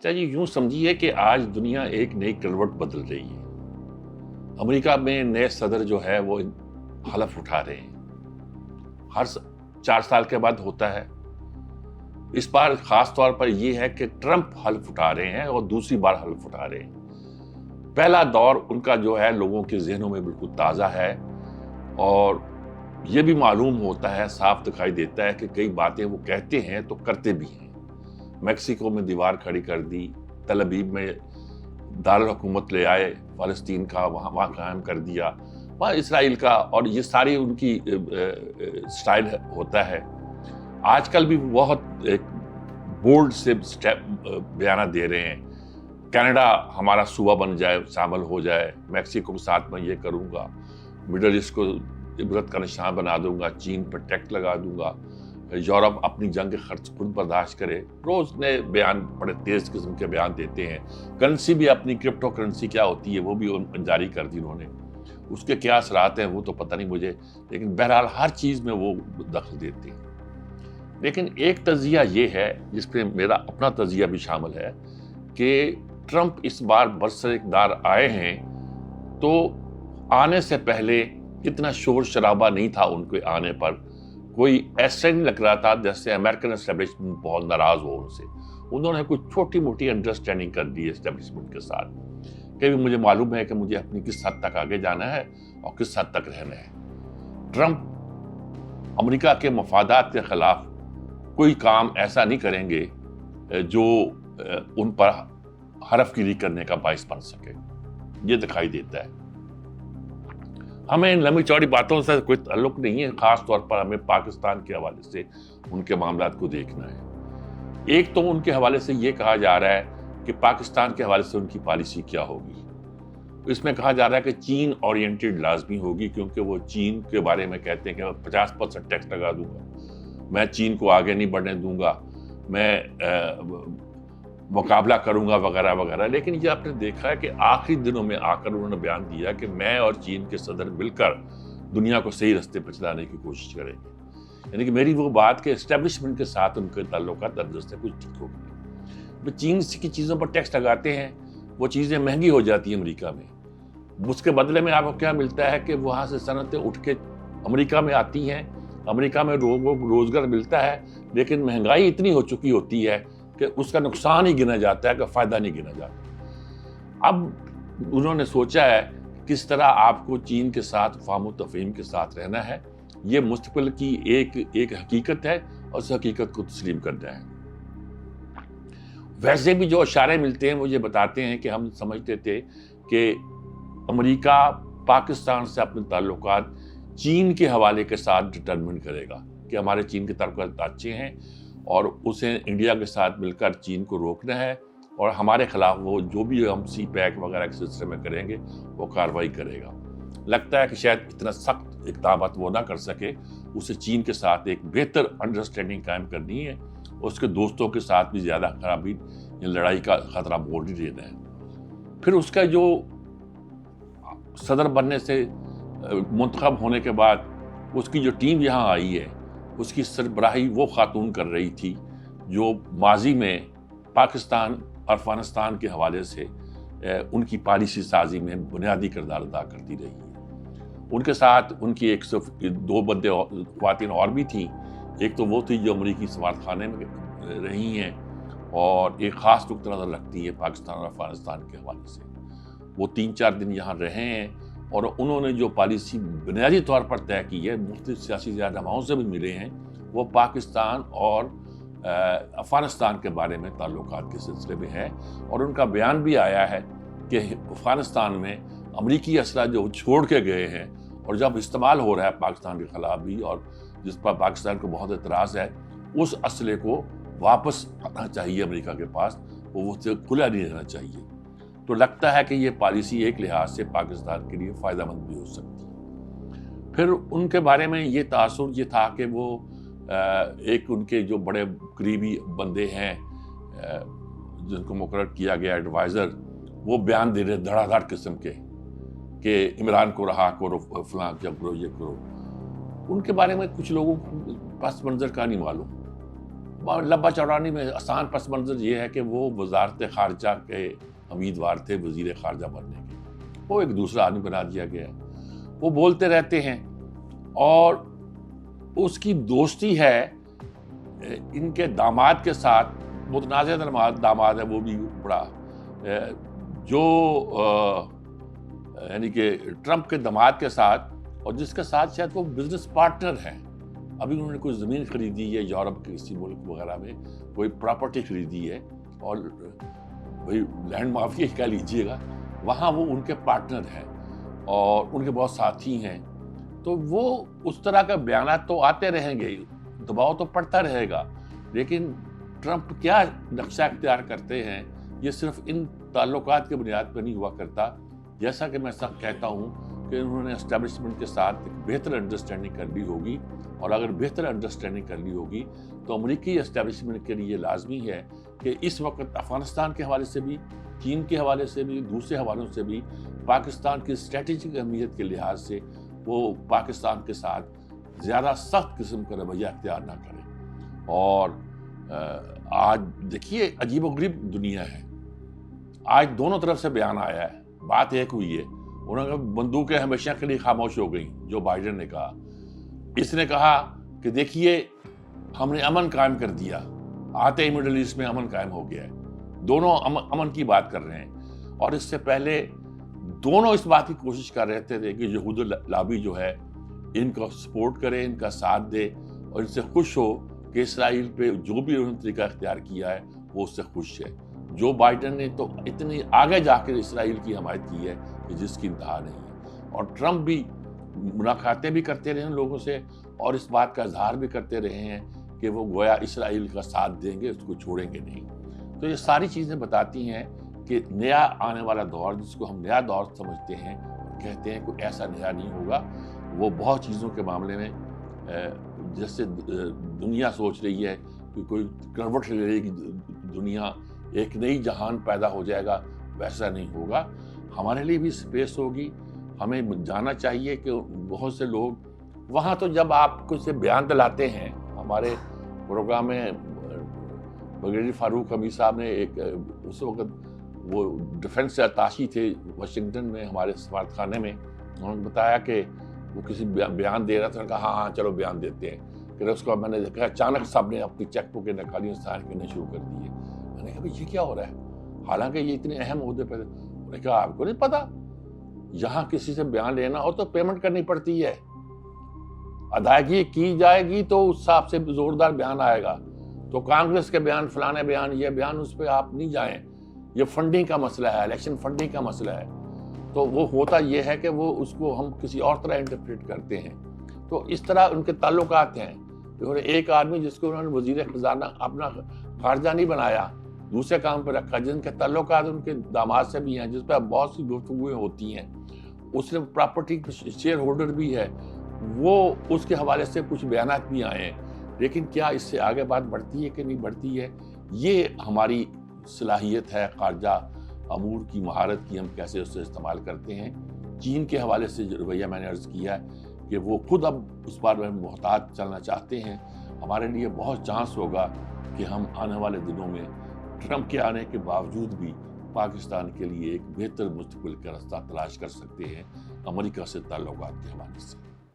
अच्छा जी, यूं समझिए कि आज दुनिया एक नई करवट बदल रही है। अमेरिका में नए सदर जो है वो हलफ उठा रहे हैं। हर 4 साल के बाद होता है। इस बार खास तौर पर यह है कि ट्रंप हलफ उठा रहे हैं और दूसरी बार हलफ उठा रहे हैं। पहला दौर उनका जो है लोगों के जहनों में बिल्कुल ताज़ा है और ये भी मालूम होता है, साफ दिखाई देता है कि कई बातें वो कहते हैं तो करते भी हैं। मेक्सिको में दीवार खड़ी कर दी, तल अबीब में दारुल हुकूमत ले आए, फ़लस्तीन का वहाँ कायम कर दिया, वहाँ इसराइल का, और ये सारी उनकी स्टाइल होता है। आजकल भी बहुत एक बोल्ड से स्टेप बयाना दे रहे हैं। कनाडा हमारा सूबा बन जाए, शामिल हो जाए, मेक्सिको के साथ मैं ये करूँगा, मिडल ईस्ट को इबरत का निशान बना दूंगा, चीन पर टैक्स लगा दूंगा, यूरोप अपनी जंग के खर्च खुद बर्दाश्त करे। रोज नए बयान, बड़े तेज किस्म के बयान देते हैं। करेंसी भी, अपनी क्रिप्टो करेंसी क्या होती है वो भी जारी कर दी उन्होंने। उसके क्या असरात हैं वो तो पता नहीं मुझे, लेकिन बहरहाल हर चीज़ में वो दखल देते हैं। लेकिन एक तजिया ये है जिसपे मेरा अपना तजिया भी शामिल है कि ट्रंप इस बार बरसर-ए-इक़्तिदार आए हैं तो आने से पहले इतना शोर शराबा नहीं था उनके आने पर। कोई ऐसा नहीं लग रहा था जैसे अमेरिकन एस्टेब्लिशमेंट बहुत नाराज हो उनसे। उन्होंने कुछ छोटी मोटी अंडरस्टैंडिंग कर दी एस्टेब्लिशमेंट के साथ कि मुझे मालूम है कि मुझे अपनी किस हद तक आगे जाना है और किस हद तक रहना है। ट्रंप अमेरिका के मफादात के खिलाफ कोई काम ऐसा नहीं करेंगे जो उन पर हरफगिरी करने का बाइस बन सके, ये दिखाई देता है। हमें इन लंबी चौड़ी बातों से कोई ताल्लुक नहीं है, खास तौर पर हमें पाकिस्तान के हवाले से उनके मामलात को देखना है। एक तो उनके हवाले से ये कहा जा रहा है कि पाकिस्तान के हवाले से उनकी पॉलिसी क्या होगी। इसमें कहा जा रहा है कि चीन ओरिएंटेड लाजमी होगी, क्योंकि वो चीन के बारे में कहते हैं कि मैं 50% टैक्स लगा दूंगा, मैं चीन को आगे नहीं बढ़ने दूंगा, मैं मुकाबला करूंगा वगैरह वगैरह। लेकिन ये आपने देखा है कि आखिरी दिनों में आकर उन्होंने बयान दिया कि मैं और चीन के सदर मिलकर दुनिया को सही रास्ते पर चलाने की कोशिश करेंगे। यानी कि मेरी वो बात के एस्टेब्लिशमेंट के साथ उनके ताल्लुकात दरअसल से कुछ ठीक हो गए। चीन की चीज़ों पर टैक्स लगाते हैं, वो चीज़ें महंगी हो जाती हैं अमेरिका में। उसके बदले में आपको क्या मिलता है कि वहाँ से सनतें उठ के अमेरिका में आती हैं, अमेरिका में लोगों को रोजगार मिलता है, लेकिन महंगाई इतनी हो चुकी होती है कि उसका नुकसान ही गिना जाता है कि फायदा नहीं गिना जाता। अब उन्होंने सोचा है किस तरह आपको चीन के साथ फाहम तफहीम के साथ रहना है। ये मुस्तकबिल की एक हकीकत है और उस हकीकत को तस्लीम करना है। वैसे भी जो इशारे मिलते हैं वो ये बताते हैं कि हम समझते थे कि अमेरिका पाकिस्तान से अपने ताल्लुकात चीन के हवाले के साथ डिटरमिन करेगा कि हमारे चीन के ताल्लुकात अच्छे हैं और उसे इंडिया के साथ मिलकर चीन को रोकना है, और हमारे खिलाफ वो जो भी हम सी पैक वगैरह के सिलसिले में करेंगे वो कार्रवाई करेगा। लगता है कि शायद इतना सख्त इक़दाम वो ना कर सके, उसे चीन के साथ एक बेहतर अंडरस्टैंडिंग कायम करनी है, उसके दोस्तों के साथ भी ज़्यादा खराबी लड़ाई का खतरा मोड़ ही देना है। फिर उसका जो सदर बनने से मुंतखब होने के बाद उसकी जो टीम यहाँ आई है, उसकी सरबराही वो खातून कर रही थी जो माजी में पाकिस्तान और अफगानिस्तान के हवाले से उनकी पॉलिसी साजी में बुनियादी किरदार अदा करती रही है। उनके साथ उनकी 102 बंदे ख्वातीन और भी थी। एक तो वो थी जो अमरीकी सफारतखाने में रही हैं और एक ख़ास नुक्ता नज़र रखती है पाकिस्तान और अफगानिस्तान के हवाले से। वो 3-4 दिन यहाँ रहे हैं और उन्होंने जो पॉलिसी बुनियादी तौर पर तय की है, मुख्तलिफ सियासी रहनुमाओं से भी मिले हैं, वो पाकिस्तान और अफगानिस्तान के बारे में ताल्लुकात के सिलसिले में है। और उनका बयान भी आया है कि अफगानिस्तान में अमरीकी असला जो छोड़ के गए हैं और जब इस्तेमाल हो रहा है पाकिस्तान के खिलाफ भी, और जिस पर पाकिस्तान को बहुत एतराज़ है, उस असले को वापस आना चाहिए अमेरिका के पास, वो खुला नहीं रहना चाहिए। तो लगता है कि ये पॉलिसी एक लिहाज से पाकिस्तान के लिए फ़ायदेमंद भी हो सकती है। फिर उनके बारे में ये तासुर ये था कि वो एक उनके जो बड़े करीबी बंदे हैं जिनको मुकर्रर किया गया एडवाइज़र, वो बयान दे रहे धड़ाधड़ किस्म के कि इमरान को रहा करो, फलां जब करो, ये करो। उनके बारे में कुछ लोगों को पस मंज़र का नहीं मालूम। لبا چوڑانی میں آسان پس منظر یہ ہے کہ وہ وزارت خارجہ کے امیدوار تھے وزیر خارجہ بننے کے، وہ ایک دوسرا آدمی بنا دیا گیا ہے، وہ بولتے رہتے ہیں، اور اس کی دوستی ہے ان کے داماد کے ساتھ، متنازع داماد ہے وہ بھی بڑا، جو یعنی کہ ٹرمپ کے داماد کے ساتھ، اور جس کے ساتھ شاید وہ بزنس پارٹنر ہیں۔ ابھی انہوں نے کوئی زمین خریدی ہے یورپ کے کسی ملک وغیرہ میں، کوئی پراپرٹی خریدی ہے، اور بھائی لینڈ مافیا کہہ لیجیے گا، وہاں وہ ان کے پارٹنر ہیں اور ان کے بہت ساتھی ہیں۔ تو وہ اس طرح کا بیانات تو آتے رہیں گے، دباؤ تو پڑتا رہے گا، لیکن ٹرمپ کیا نقشہ اختیار کرتے ہیں یہ صرف ان تعلقات کے بنیاد پر نہیں ہوا کرتا۔ جیسا کہ میں سب کہتا ہوں کہ انہوں نے اسٹیبلشمنٹ کے ساتھ ایک بہتر انڈرسٹینڈنگ کر لی ہوگی، اور اگر بہتر انڈرسٹینڈنگ کر لی ہوگی تو امریکی اسٹیبلشمنٹ کے لیے لازمی ہے کہ اس وقت افغانستان کے حوالے سے بھی، چین کے حوالے سے بھی، دوسرے حوالوں سے بھی پاکستان کی اسٹریٹجک اہمیت کے لحاظ سے وہ پاکستان کے ساتھ زیادہ سخت قسم کا رویہ اختیار نہ کریں۔ اور آج دیکھیے عجیب و غریب دنیا ہے، آج دونوں طرف سے بیان آیا ہے، بات ایک ہوئی ہے، انہوں نے بندوقیں ہمیشہ کے لیے خاموش ہو گئیں، جو بائیڈن نے کہا، اس نے کہا کہ دیکھیے ہم نے امن قائم کر دیا، آتے ہی مڈل ایسٹ میں امن قائم ہو گیا ہے، دونوں امن کی بات کر رہے ہیں، اور اس سے پہلے دونوں اس بات کی کوشش کر رہے تھے کہ یہود لابی جو ہے ان کو سپورٹ کرے، ان کا ساتھ دے، اور ان سے خوش ہو کہ اسرائیل پہ جو بھی انہوں نے طریقہ اختیار کیا ہے وہ اس سے خوش ہے۔ جو بائیڈن نے تو اتنی آگے جا کے اسرائیل کی حمایت کی ہے کہ جس کی انتہا نہیں ہے، اور ٹرمپ بھی ملاقاتیں بھی کرتے رہے ہیں لوگوں سے، اور اس بات کا اظہار بھی کرتے رہے ہیں کہ وہ گویا اسرائیل کا ساتھ دیں گے، اس کو چھوڑیں گے نہیں۔ تو یہ ساری چیزیں بتاتی ہیں کہ نیا آنے والا دور، جس کو ہم نیا دور سمجھتے ہیں اور کہتے ہیں کوئی ایسا نیا نہیں ہوگا، وہ بہت چیزوں کے معاملے میں جیسے دنیا سوچ رہی ہے کہ کوئی کروٹ لے رہی دنیا، ایک نئی جہان پیدا ہو جائے گا، ویسا نہیں ہوگا۔ ہمارے لیے بھی سپیس ہوگی، ہمیں جانا چاہیے کہ بہت سے لوگ وہاں، تو جب آپ کچھ سے بیان دلاتے ہیں، ہمارے پروگرام میں بریگیڈیئر فاروق حمید صاحب نے ایک اس وقت وہ ڈیفنس اتاشی تھے واشنگٹن میں ہمارے سفارت خانے میں، انہوں نے بتایا کہ وہ کسی بیان دے رہا تھا، کہا ہاں چلو بیان دیتے ہیں، پھر اس کو میں نے دیکھا اچانک صاحب نے اپنی چیک بک نکالی، سائن کرنے شروع کر دیے۔ میں نے کہا بھائی یہ کیا ہو رہا ہے، حالانکہ یہ اتنے اہم عہدے پہ، انہوں نے کہا آپ کو نہیں پتا، یہاں کسی سے بیان لینا ہو تو پیمنٹ کرنی پڑتی ہے، ادائیگی کی جائے گی تو اس حساب سے زوردار بیان آئے گا، تو کانگریس کے بیان، فلانے بیان، یہ بیان، اس پہ آپ نہیں جائیں، یہ فنڈنگ کا مسئلہ ہے، الیکشن فنڈنگ کا مسئلہ ہے۔ تو وہ ہوتا یہ ہے کہ وہ اس کو ہم کسی اور طرح انٹرپریٹ کرتے ہیں۔ تو اس طرح ان کے تعلقات ہیں۔ ایک آدمی جس کو انہوں نے وزیر خزانہ اپنا خارجہ نہیں بنایا، دوسرے کام پہ رکھا، جن کے تعلقات ان کے داماد سے بھی ہیں، جس پہ بہت سی گفتگویں ہوتی ہیں، اس نے پراپرٹی شیئر ہولڈر بھی ہے، وہ اس کے حوالے سے کچھ بیانات بھی آئے ہیں، لیکن کیا اس سے آگے بات بڑھتی ہے کہ نہیں بڑھتی ہے، یہ ہماری صلاحیت ہے خارجہ امور کی، مہارت کی، ہم کیسے اس سے استعمال کرتے ہیں۔ چین کے حوالے سے رویہ میں نے عرض کیا ہے کہ وہ خود اب اس بار میں محتاط چلنا چاہتے ہیں۔ ہمارے لیے بہت چانس ہوگا کہ ہم آنے والے دنوں میں ٹرمپ کے آنے کے باوجود بھی پاکستان کے لیے ایک بہتر مستقبل کا راستہ تلاش کر سکتے ہیں امریکہ سے تعلقات کے حوالے سے۔